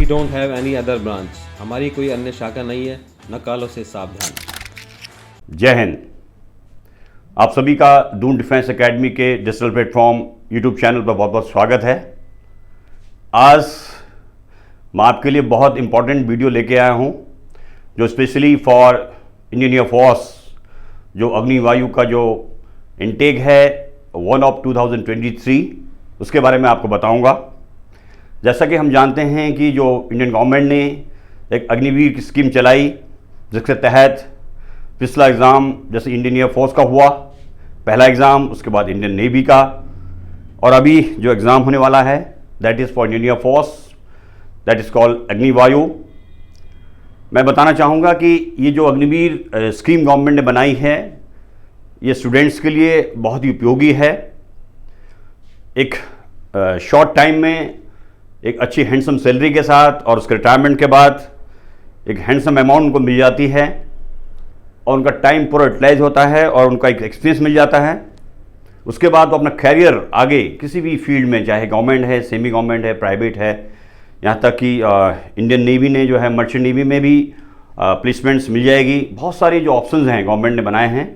don't have any other branch. हमारी कोई अन्य शाखा नहीं है, न कालों से सावधान। जय हिंद। आप सभी का दून डिफेंस एकेडमी के डिजिटल प्लेटफॉर्म यूट्यूब चैनल पर बहुत बहुत स्वागत है। आज मैं आपके लिए बहुत इम्पॉर्टेंट वीडियो लेके आया हूँ जो स्पेशली फॉर इंडियन एयरफोर्स जो अग्निवायु का जो इनटेक है 1 ऑफ 2023 उसके बारे में आपको बताऊंगा। जैसा कि हम जानते हैं कि जो इंडियन गवर्नमेंट ने एक अग्निवीर की स्कीम चलाई जिसके तहत पिछला एग्ज़ाम जैसे इंडियन एयरफोर्स का हुआ पहला एग्ज़ाम, उसके बाद इंडियन नेवी का, और अभी जो एग्ज़ाम होने वाला है that is for Indian air force, that is called Agnivayu. मैं बताना चाहूँगा कि ये जो अग्निवीर स्कीम गवर्नमेंट ने बनाई है ये स्टूडेंट्स के लिए बहुत ही उपयोगी है। एक शॉर्ट टाइम में एक अच्छी हैंडसम सैलरी के साथ और उसके रिटायरमेंट के बाद एक हैंडसम अमाउंट उनको मिल जाती है और उनका टाइम पूरा यूटिलाइज होता है और उनका एक एक्सपीरियंस मिल जाता है। उसके बाद वो अपना कैरियर आगे किसी भी फील्ड में, चाहे गवर्नमेंट है, सेमी गवर्नमेंट है, प्राइवेट है, यहाँ तक कि इंडियन नेवी ने जो है मर्चेंट नेवी में भी प्लेसमेंट्स मिल जाएगी। बहुत सारी जो ऑप्शंस हैं गवर्नमेंट ने बनाए हैं।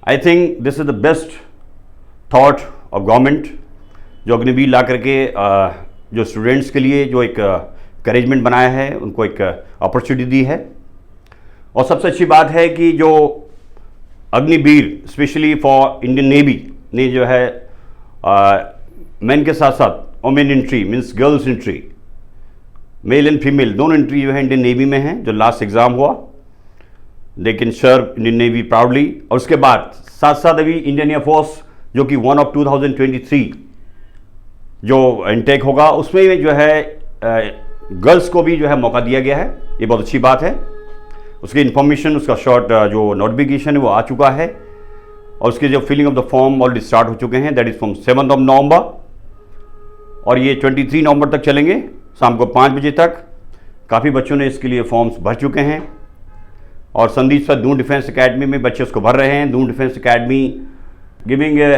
I think this is the best thought of government जो अग्निवीर ला करके जो स्टूडेंट्स के लिए जो एक करेजमेंट बनाया है, उनको एक अपॉर्चुनिटी दी है। और सबसे अच्छी बात है कि जो Agniveer specially for Indian navy ने जो है मैन के साथ साथ women entry means girls entry, mail and female दोनों एंट्री जो है इंडियन नेवी में है। जो लास्ट एग्ज़ाम हुआ they can serve Indian Navy proudly. और उसके बाद साथ साथ अभी इंडियन एयरफोर्स जो कि 1 ऑफ 2023 जो इनटेक होगा उसमें जो है गर्ल्स को भी जो है मौका दिया गया है। ये बहुत अच्छी बात है। उसकी इन्फॉर्मेशन, उसका शॉर्ट जो नोटिफिकेशन है वो आ चुका है और उसके जो filling of the form already start हो चुके हैं। That is from 7 of November और ये 23 नवंबर तक चलेंगे शाम को 5 बजे तक। काफ़ी बच्चों ने इसके लिए फॉर्म्स भर चुके हैं और Sandeep sir Doon defence academy में बच्चे उसको भर रहे हैं। Doon defence academy giving a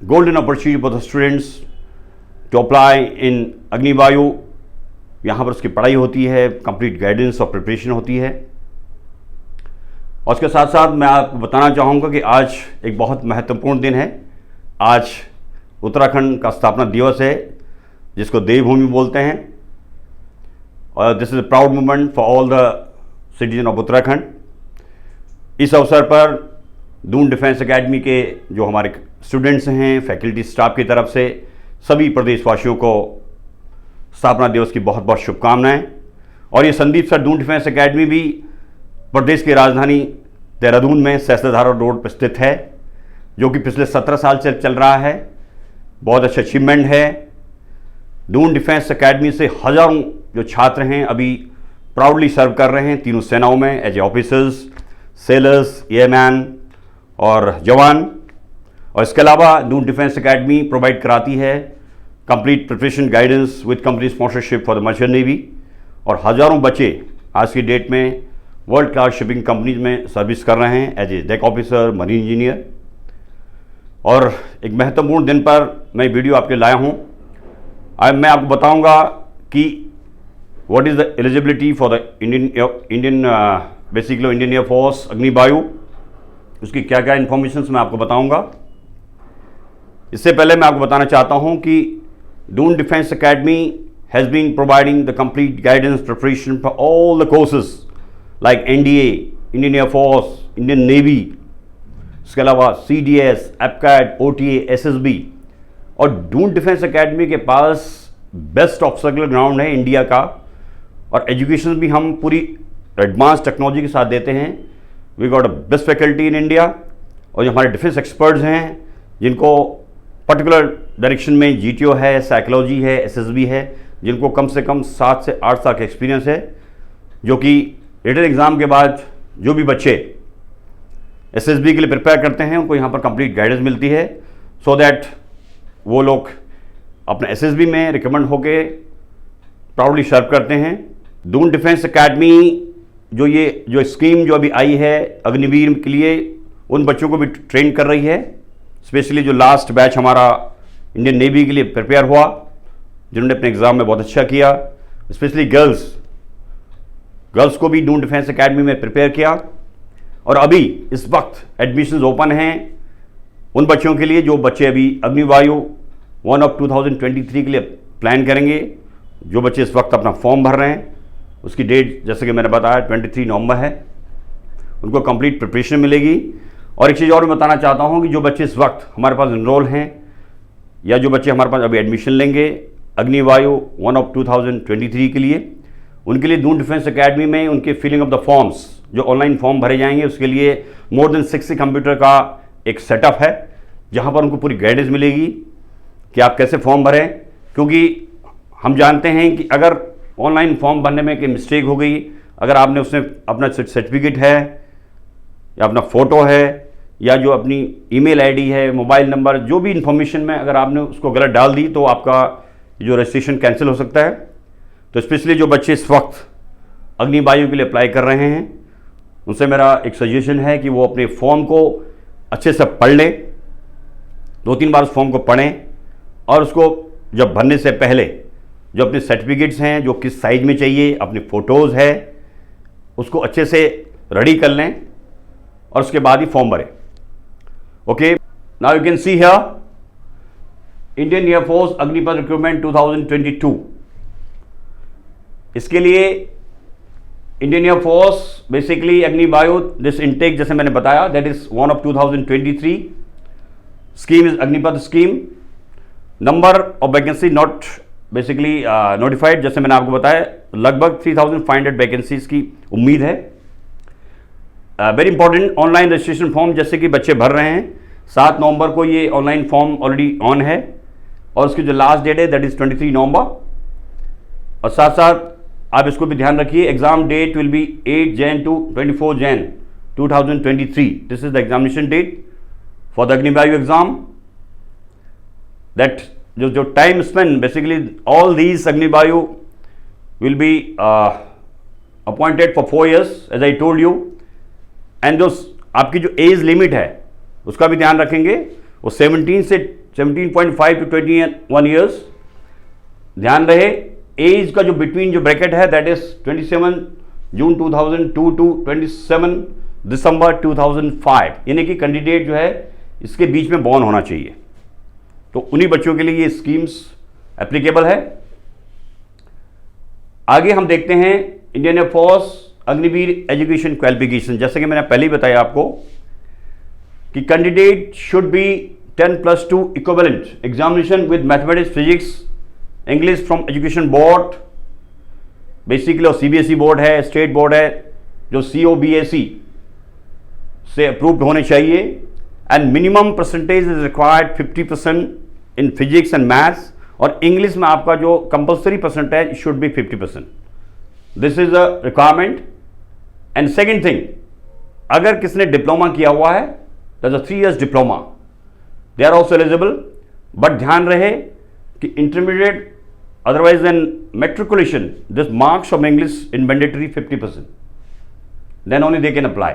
golden opportunity for the students to apply in Agnivayu. यहाँ पर उसकी पढ़ाई होती है, कंप्लीट गाइडेंस और प्रिपरेशन होती है। और उसके साथ साथ मैं आपको बताना चाहूँगा कि आज एक बहुत महत्वपूर्ण दिन है। आज उत्तराखंड का स्थापना दिवस है जिसको देवभूमि बोलते हैं और this is a proud moment for all the citizen of Uttarakhand. इस अवसर पर दून डिफेंस एकेडमी के जो हमारे स्टूडेंट्स हैं, फैकल्टी स्टाफ की तरफ से सभी प्रदेशवासियों को स्थापना दिवस की बहुत बहुत शुभकामनाएं। और ये Sandeep sir Doon defence academy भी प्रदेश की राजधानी देहरादून में सहस्त्रधारा रोड पर स्थित है जो कि पिछले 17 साल से चल रहा है। बहुत अच्छा अचीवमेंट है। दून डिफेंस एकेडमी से हज़ारों जो छात्र हैं अभी प्राउडली सर्व कर रहे हैं तीनों सेनाओं में as a officers, sailors, airman और जवान। और इसके अलावा दून डिफेंस एकेडमी प्रोवाइड कराती है complete preparation guidance with company sponsorship for the merchant navy. और हज़ारों बच्चे आज की डेट में वर्ल्ड क्लास शिपिंग कंपनीज में सर्विस कर रहे हैं as a deck officer, marine engineer. और एक महत्वपूर्ण दिन पर मैं वीडियो आपके लाया हूँ। मैं आपको बताऊँगा कि what is the eligibility for the Indian basically Indian air force Agnivayu, उसकी क्या क्या इन्फॉर्मेशन मैं आपको बताऊँगा। इससे पहले मैं आपको बताना चाहता हूं कि Doon defence academy has been providing the complete guidance preparation for all the courses like NDA, Indian Air Force, Indian Navy, इसके अलावा सीडीएस, एपकैट, ओटीए, एसएसबी। और दून डिफेंस एकेडमी के पास बेस्ट ऑब्स्टेकल ग्राउंड है इंडिया का और एजुकेशन भी हम पूरी एडवांस टेक्नोलॉजी के साथ देते हैं। We got a best faculty in India. और जो हमारे डिफेंस एक्सपर्ट्स हैं जिनको पर्टिकुलर डायरेक्शन में जीटीओ है, साइकोलॉजी है, एसएसबी है, जिनको कम से कम 7 से 8 साल का एक्सपीरियंस है, जो कि रिटन एग्ज़ाम के बाद जो भी बच्चे एसएसबी के लिए प्रिपेयर करते हैं उनको यहाँ पर कंप्लीट गाइडेंस मिलती है सो दैट वो लोग अपने एसएसबी में रिकमेंड होके प्राउडली सर्व करते हैं। दून डिफेंस एकेडमी जो स्कीम जो अभी आई है अग्निवीर के लिए उन बच्चों को भी ट्रेन कर रही है। स्पेशली जो लास्ट बैच हमारा इंडियन नेवी के लिए प्रिपेयर हुआ, जिन्होंने अपने एग्ज़ाम में बहुत अच्छा किया, स्पेशली गर्ल्स को भी दून डिफेंस एकेडमी में प्रिपेयर किया। और अभी इस वक्त एडमिशन्स ओपन हैं उन बच्चों के लिए जो बच्चे अभी अग्निवायु 1 ऑफ 2023 के लिए प्लान करेंगे। जो बच्चे इस वक्त अपना फॉर्म भर रहे हैं, उसकी डेट जैसे कि मैंने बताया 23 नवंबर है, उनको कंप्लीट प्रिपरेशन मिलेगी। और एक चीज़ और मैं बताना चाहता हूं कि जो बच्चे इस वक्त हमारे पास इनरोल हैं या जो बच्चे हमारे पास अभी एडमिशन लेंगे अग्निवायु 1 ऑफ 2023 के लिए, उनके लिए दून डिफेंस एकेडमी में उनके फिलिंग ऑफ द फॉर्म्स, जो ऑनलाइन फॉर्म भरे जाएंगे, उसके लिए मोर देन 60 कंप्यूटर का एक सेटअप है जहां पर उनको पूरी गाइडेंस मिलेगी कि आप कैसे फॉर्म भरें। क्योंकि हम जानते हैं कि अगर ऑनलाइन फॉर्म भरने में कोई मिस्टेक हो गई, अगर आपने उसमें अपना सर्टिफिकेट है या अपना फ़ोटो है या जो अपनी ईमेल आईडी है, मोबाइल नंबर, जो भी इंफॉर्मेशन में अगर आपने उसको गलत डाल दी तो आपका जो रजिस्ट्रेशन कैंसिल हो सकता है। तो स्पेशली जो बच्चे इस वक्त अग्निवायु के लिए अप्लाई कर रहे हैं, उनसे मेरा एक सजेशन है कि वो अपने फॉर्म को अच्छे से पढ़ लें, 2-3 बार उस फॉर्म को पढ़ें और उसको जब भरने से पहले जो अपने सर्टिफिकेट्स हैं, जो किस साइज में चाहिए, अपने फ़ोटोज़ है, उसको अच्छे से रेडी कर लें और उसके बाद ही फॉर्म भरें। Okay, now you can see here Indian air force Agnipath recruitment 2022। इसके लिए Indian air force basically Agnivayu this intake जैसे मैंने बताया that is 1 of 2023 scheme is Agnipath scheme. Number of vacancy not basically notified, जैसे मैंने आपको बताया लगभग 3500 वैकेंसीज की उम्मीद है। Very important online registration form जैसे कि बच्चे भर रहे हैं, 7 नवंबर को ये ऑनलाइन फॉर्म ऑलरेडी ऑन है और उसकी जो लास्ट डेट है दैट इज 23 नवंबर। और साथ साथ आप इसको भी ध्यान रखिए, exam date will be 8 Jan to 24 Jan 2023। This is the examination date for the Agnivayu exam. That जो time spend basically all these Agnivayu will be appointed for 4 years as I told you. And जो आपकी जो age limit है उसका भी ध्यान रखेंगे, वो 17.5 टू 21 years ध्यान रहे। एज का जो बिटवीन जो ब्रैकेट है दैट इज 27 जून 2002 टू 27 दिसंबर 2005, यानी कि कैंडिडेट जो है इसके बीच में बॉर्न होना चाहिए। तो उन्हीं बच्चों के लिए ये स्कीम्स एप्लीकेबल है। आगे हम देखते हैं Indian air force Agniveer education qualification. जैसे कि मैंने पहले ही बताया आपको कि candidate should be 10+2 equivalent examination with mathematics, physics, English from education board basically, और सीबीएसई बोर्ड है, स्टेट बोर्ड है जो COBSE से अप्रूव्ड होने चाहिए। And minimum percentage is required 50% in physics and maths, और इंग्लिश में आपका जो compulsory percentage should be 50%। This is a requirement. And second thing, अगर किसने डिप्लोमा किया हुआ है that's a 3 years diploma, they are also eligible. But ध्यान रहे कि intermediate otherwise than matriculation this marks of English in mandatory 50%, then only they can apply.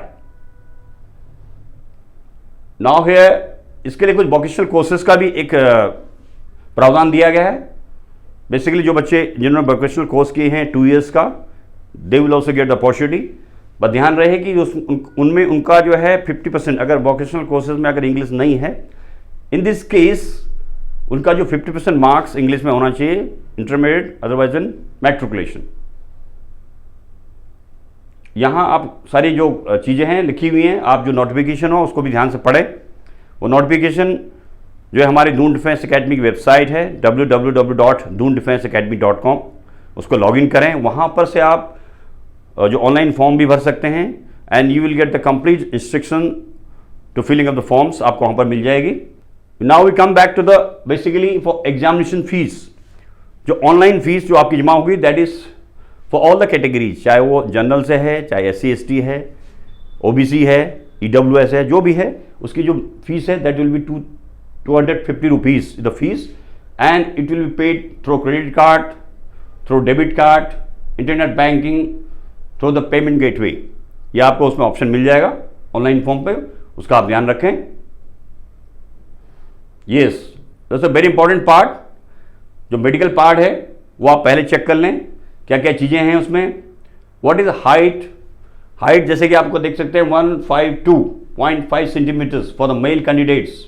Now here इसके लिए कुछ वोकेशनल कोर्सेज का भी एक प्रावधान दिया गया है। बेसिकली जो बच्चे जिन्होंने वोकेशनल कोर्स किए हैं 2 years का, they will also get the opportunity. But ध्यान रहे कि उनमें उनका जो है 50%, अगर वोकेशनल कोर्सेज में अगर इंग्लिश नहीं है, इन दिस केस उनका जो 50% मार्क्स इंग्लिश में होना चाहिए, इंटरमीडिएट अदरवाइज इन मैट्रिकुलेशन। यहाँ आप सारी जो चीज़ें हैं लिखी हुई हैं, आप जो नोटिफिकेशन हो उसको भी ध्यान से पढ़ें। वो नोटिफिकेशन जो है हमारी दून डिफेंस एकेडमी की वेबसाइट है www.doondefenseacademy.com, उसको लॉगिन करें। वहाँ पर से आप जो ऑनलाइन फॉर्म भी भर सकते हैं and you will get the complete instruction to filling of the forms, आपको वहाँ पर मिल जाएगी। Now we come back to the basically for examination fees. जो ऑनलाइन फीस जो आपकी जमा होगी that is for all the categories, चाहे वो जनरल से है, चाहे SC ST है, OBC है, EWS है, जो भी है, उसकी जो फीस है that will be 250 rupees the fees, and it will be paid through credit card, through debit card, internet banking, through the payment gateway. ये आपको उसमें ऑप्शन मिल जाएगा ऑनलाइन फॉर्म पे, उसका आप ध्यान रखें। Yes, that's a very important part. जो मेडिकल पार्ट है वो आप पहले चेक कर लें क्या क्या चीज़ें हैं उसमें। व्हाट इज हाइट, हाइट जैसे कि आपको देख सकते हैं 152.5 centimetres for the male candidates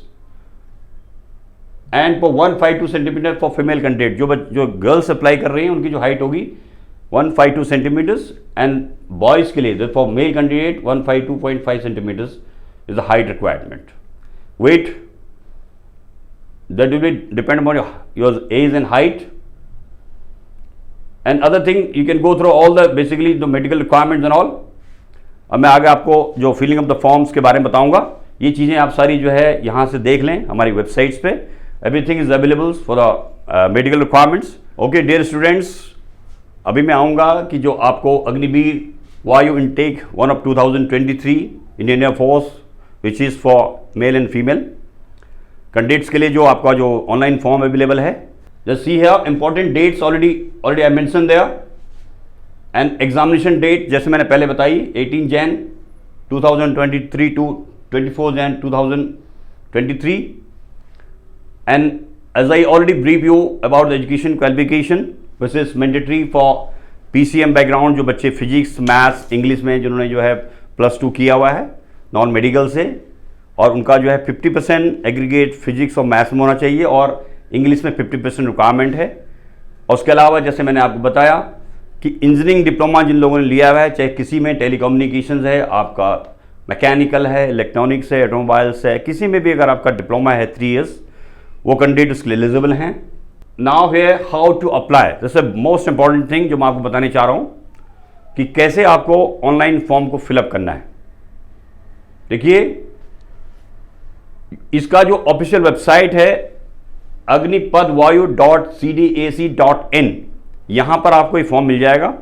and for 152 centimetre for female candidate. जो गर्ल्स अप्लाई कर रही हैं उनकी जो हाइट होगी 152 सेंटीमीटर्स एंड बॉयज़ के लिए for male candidate 152.5 centimetres is the height requirement. Weight that will be depend upon your age and height and other thing. You can go through all the basically the medical requirements and all. अब मैं आगे आपको जो filling of the forms के बारे में बताऊंगा। ये चीज़ें आप सारी जो है यहाँ से देख लें हमारी वेबसाइट्स पे। Everything is available for the medical requirements. Okay dear students, अभी मैं आऊँगा कि जो आपको Agniveer Vayu intake 1 of 2023 Indian Air Force which is for male and female candidates के लिए जो आपका जो ऑनलाइन फॉर्म अवेलेबल है। जस्ट सी है important dates already I mention there and examination date जैसे मैंने पहले बताई 18 Jan 2023 to 24 Jan 2023 and as I already brief you about the education qualification which is mandatory for PCM background, जो बच्चे physics maths English में जिन्होंने जो है +2 किया हुआ है नॉन मेडिकल से, और उनका जो है 50% एग्रीगेट फिजिक्स और मैथ्स में होना चाहिए और इंग्लिश में 50% रिक्वायरमेंट है। और उसके अलावा जैसे मैंने आपको बताया कि इंजीनियरिंग डिप्लोमा जिन लोगों ने लिया हुआ है, चाहे किसी में टेलीकम्युनिकेशंस है, आपका मैकेनिकल है, इलेक्ट्रॉनिक्स है, ऑटोमोबाइल्स है, किसी में भी अगर आपका डिप्लोमा है 3 years, वो कैंडिडेट उसके लिए एलिजिबल हैं। नाउ है how to apply, this is most important thing जो मैं आपको बताने चाह रहा हूँ कि कैसे आपको ऑनलाइन फॉर्म को फिलअप करना है। देखिए इसका जो ऑफिशियल वेबसाइट है agnipadvayu.cdac.in, यहां पर आपको ये फॉर्म मिल जाएगा।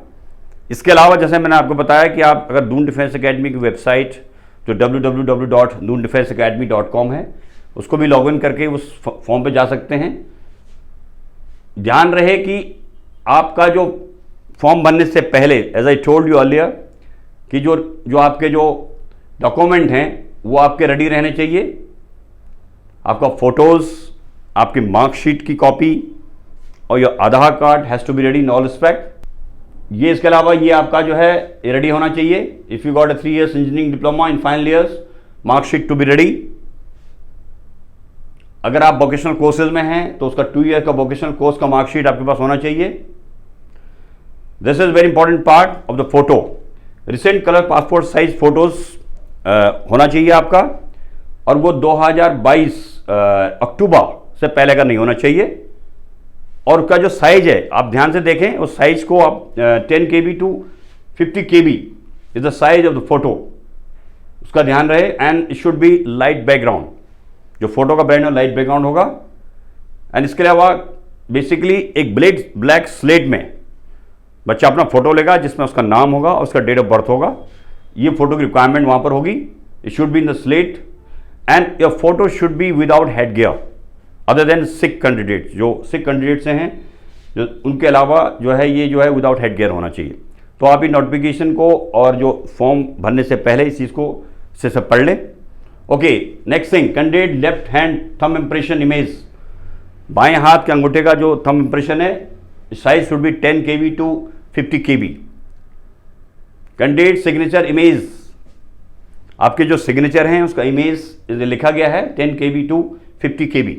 इसके अलावा जैसे मैंने आपको बताया कि आप अगर दून डिफेंस एकेडमी की वेबसाइट जो www.noondefenseacademy.com है उसको भी लॉगिन करके उस फॉर्म पे जा सकते हैं। ध्यान रहे कि आपका जो फॉर्म भरने से पहले as I told you earlier कि जो आपके जो डॉक्यूमेंट हैं वो आपके रेडी रहने चाहिए। आपका फोटोज़, आपकी मार्कशीट की कॉपी और your Aadhaar card has to be ready in all respect. ये इसके अलावा ये आपका जो है ये रेडी होना चाहिए। If you got a 3 years engineering diploma in final years, marksheet to be ready. अगर आप वोकेशनल कोर्सेज में हैं तो उसका 2 year का वोकेशनल कोर्स का मार्कशीट आपके पास होना चाहिए। This is very important part of the photo. Recent colour passport size photos होना चाहिए आपका, और वो 2022 अक्टूबर से पहले का नहीं होना चाहिए। और उसका जो साइज है आप ध्यान से देखें, उस साइज को आप 10 KB to 50 KB is the size of the photo, उसका ध्यान रहे। And it should be light background, जो फोटो का बैकग्राउंड लाइट बैकग्राउंड होगा। एंड इसके अलावा बेसिकली एक ब्लैक स्लेट में बच्चा अपना फोटो लेगा जिसमें उसका नाम होगा और उसका डेट ऑफ बर्थ होगा। ये फोटो की रिक्वायरमेंट वहां पर होगी। It should be in the slate and your photo should be without head gear other than sick candidates. जो सिक कैंडिडेट्स हैं जो उनके अलावा जो है ये जो है विदाउट हेड गियर होना चाहिए। तो आप ये नोटिफिकेशन को और जो फॉर्म भरने से पहले इस चीज़ को से सब पढ़ लें। Okay, next thing, candidate left hand thumb impression image, बाएं हाथ के अंगूठे का जो थंब इम्प्रेशन है size should be 10 KB to 50 KB। Candidate signature image, आपके जो सिग्नेचर हैं उसका इमेज लिखा गया है 10 KB to 50 KB,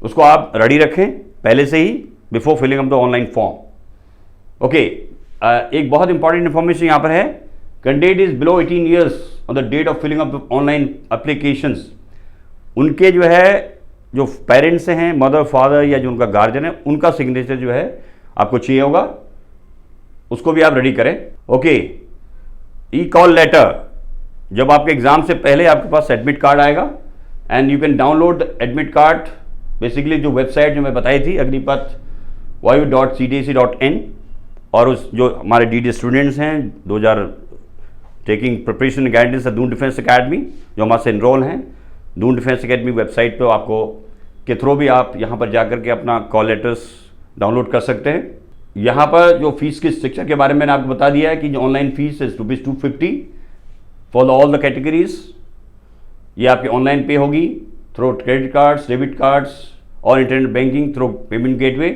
उसको आप रेडी रखें पहले से ही before filling of the online form. Okay, एक बहुत इंपॉर्टेंट इंफॉर्मेशन यहाँ पर है, candidate is below 18 years on the date of filling of online applications. उनके जो है जो पेरेंट्स हैं, मदर फादर या जो उनका गार्जियन है, उनका सिग्नेचर जो है आपको चाहिए होगा, उसको भी आप रेडी करें। ओके, ई कॉल लेटर, जब आपके एग्जाम से पहले आपके पास एडमिट कार्ड आएगा and you can download the admit card, basically जो वेबसाइट जो मैं बताई थी agnipadvayu.cdac.in, और उस जो हमारे DD स्टूडेंट्स हैं 2000 taking preparation guidance Doon defence academy जो हमारे से इनरोल हैं, दून डिफेंस एकेडमी वेबसाइट पे आपको के थ्रू भी आप यहाँ पर जाकर के अपना कॉल लेटर्स डाउनलोड कर सकते हैं। यहाँ पर जो फीस की स्ट्रक्चर के बारे में मैंने आपको बता दिया है कि जो ऑनलाइन फीस है ₹250 फॉर ऑल द कैटेगरीज। ये आपकी ऑनलाइन पे होगी through credit cards, debit cards और internet banking through payment gateway.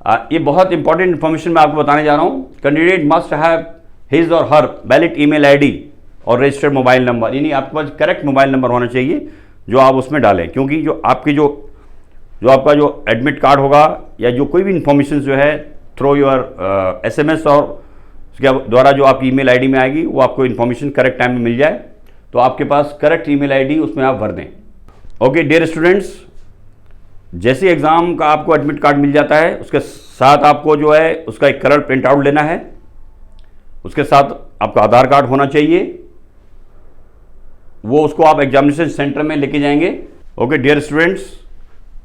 ये बहुत इंपॉर्टेंट इन्फॉर्मेशन मैं आपको बताने जा रहा हूँ। कैंडिडेट मस्ट हैव हिज और हर वैलिड ईमेल आईडी और रजिस्टर्ड मोबाइल नंबर, यानी आपके पास करेक्ट मोबाइल नंबर होना चाहिए जो आप उसमें डालें, क्योंकि जो आपकी जो आपका जो एडमिट कार्ड होगा या जो कोई भी इंफॉर्मेशन जो है थ्रू योर SMS और उसके द्वारा जो आपकी ईमेल आईडी में आएगी वो आपको इन्फॉर्मेशन करेक्ट टाइम में मिल जाए, तो आपके पास करेक्ट ईमेल आईडी उसमें आप भर दें। ओके डियर स्टूडेंट्स, जैसे एग्ज़ाम का आपको एडमिट कार्ड मिल जाता है उसके साथ आपको जो है उसका एक कलर प्रिंट आउट लेना है, उसके साथ आपका आधार कार्ड होना चाहिए, वो उसको आप एग्जामिनेशन सेंटर में लेके जाएंगे। ओके डियर स्टूडेंट्स,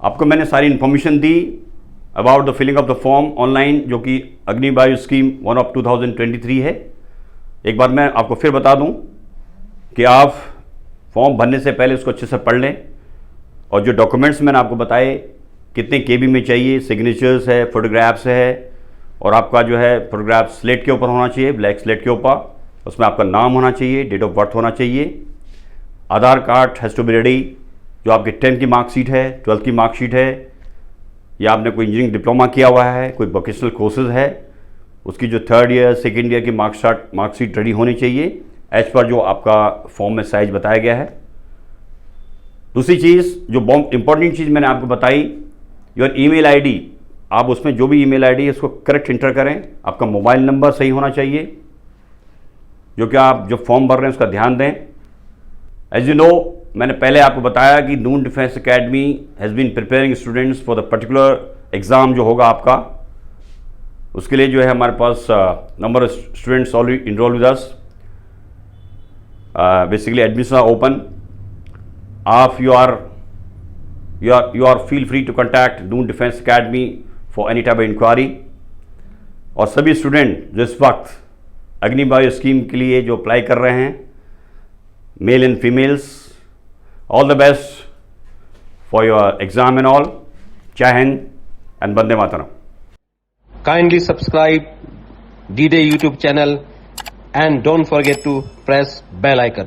आपको मैंने सारी इन्फॉर्मेशन दी about the filling of the form online, जो कि अग्नि बायो स्कीम 1 ऑफ 2023 है। एक बार मैं आपको फिर बता दूं कि आप फॉर्म भरने से पहले उसको अच्छे से पढ़ लें, और जो डॉक्यूमेंट्स मैंने आपको बताए कितने KB में चाहिए, सिग्नेचर्स है, फोटोग्राफ्स है, और आपका जो है फोटोग्राफ स्लेट के ऊपर होना चाहिए, ब्लैक स्लेट के ऊपर, उसमें आपका नाम होना चाहिए, डेट ऑफ बर्थ होना चाहिए, Aadhaar card has to be ready, जो आपके 10th की मार्कशीट है, 12th की मार्कशीट है, या आपने कोई इंजीनियरिंग डिप्लोमा किया हुआ है, कोई वोकेशनल कोर्सेज है, उसकी जो 3rd ईयर 2nd ईयर की मार्कशीट रेडी होनी चाहिए एज पर जो आपका फॉर्म में साइज बताया गया है। दूसरी चीज़ जो बहुत इंपॉर्टेंट चीज़ मैंने आपको बताई, योर ईमेल आईडी, आप उसमें जो भी ईमेल आईडी है उसको करेक्ट इंटर करें, आपका मोबाइल नंबर सही होना चाहिए, जो कि आप जो फॉर्म भर रहे हैं उसका ध्यान दें। एज यू नो, मैंने पहले आपको बताया कि Doon defence academy has been preparing students for the particular exam जो होगा आपका, उसके लिए जो है हमारे पास number of students already enrol with us. Basically admission are open, आप you are feel free to contact Doon defence academy for any type of enquiry. और सभी स्टूडेंट जो इस वक्त अग्नि बायो स्कीम के लिए जो अप्लाई कर रहे हैं, male and females, all the best for your exam and all. जय हिंद एंड वंदे मातरम। Kindly subscribe D-Day YouTube channel and don't forget to press bell icon.